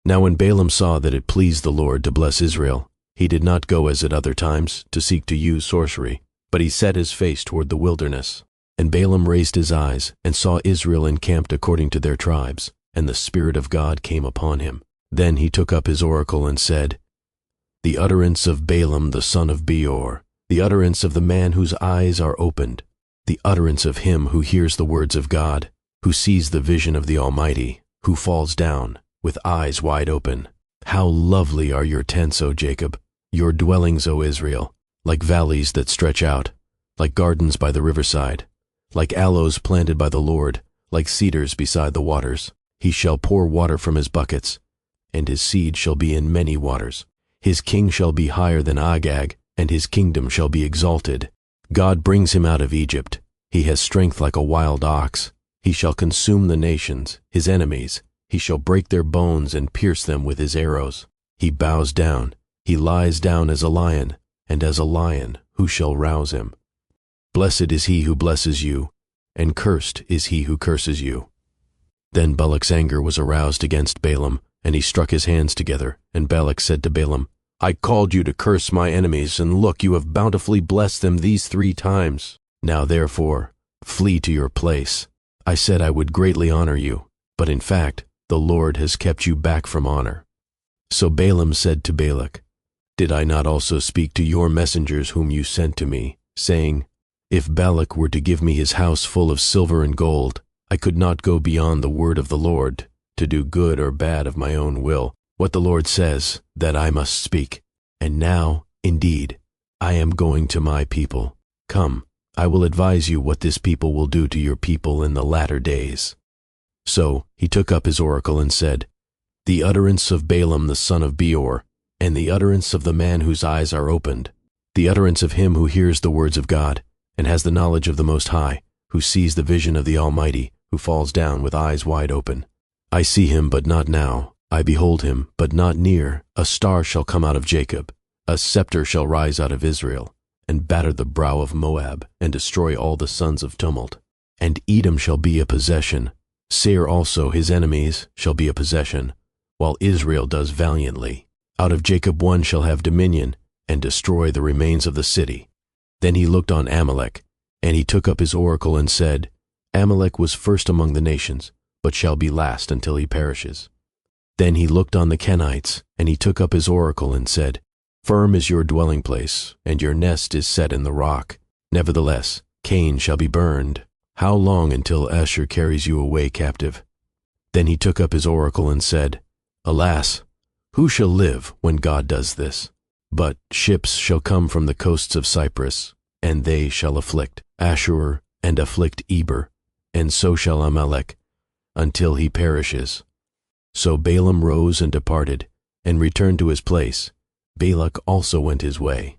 Now when Balaam saw that it pleased the Lord to bless Israel, he did not go as at other times to seek to use sorcery, but he set his face toward the wilderness. And Balaam raised his eyes, and saw Israel encamped according to their tribes, and the Spirit of God came upon him. Then he took up his oracle and said, The utterance of Balaam the son of Beor, the utterance of the man whose eyes are opened, the utterance of him who hears the words of God, who sees the vision of the Almighty, who falls down, with eyes wide open. How lovely are your tents, O Jacob, your dwellings, O Israel, like valleys that stretch out, like gardens by the riverside, like aloes planted by the Lord, like cedars beside the waters. He shall pour water from his buckets, and his seed shall be in many waters. His king shall be higher than Agag, and his kingdom shall be exalted. God brings him out of Egypt. He has strength like a wild ox. He shall consume the nations, his enemies. He shall break their bones and pierce them with his arrows. He bows down. He lies down as a lion, and as a lion, who shall rouse him? Blessed is he who blesses you, and cursed is he who curses you. Then Balak's anger was aroused against Balaam, and he struck his hands together. And Balak said to Balaam, I called you to curse my enemies, and look, you have bountifully blessed them these 3 times. Now therefore, flee to your place. I said I would greatly honor you, but in fact, the Lord has kept you back from honor. So Balaam said to Balak, Did I not also speak to your messengers whom you sent to me, saying, If Balak were to give me his house full of silver and gold, I could not go beyond the word of the Lord, to do good or bad of my own will. What the Lord says, that I must speak. And now, indeed, I am going to my people. Come, I will advise you what this people will do to your people in the latter days. So he took up his oracle and said, The utterance of Balaam the son of Beor, and the utterance of the man whose eyes are opened, the utterance of him who hears the words of God, and has the knowledge of the Most High, who sees the vision of the Almighty, who falls down with eyes wide open. I see him, but not now. I behold him, but not near. A star shall come out of Jacob. A scepter shall rise out of Israel, and batter the brow of Moab, and destroy all the sons of tumult. And Edom shall be a possession. Seir also, his enemies, shall be a possession, while Israel does valiantly. Out of Jacob one shall have dominion, and destroy the remains of the city. Then he looked on Amalek, and he took up his oracle and said, Amalek was first among the nations, but shall be last until he perishes. Then he looked on the Kenites, and he took up his oracle and said, Firm is your dwelling place, and your nest is set in the rock. Nevertheless, Cain shall be burned. How long until Asshur carries you away captive? Then he took up his oracle and said, Alas, who shall live when God does this? But ships shall come from the coasts of Cyprus, and they shall afflict Asshur and afflict Eber, and so shall Amalek, until he perishes. So Balaam rose and departed, and returned to his place. Balak also went his way.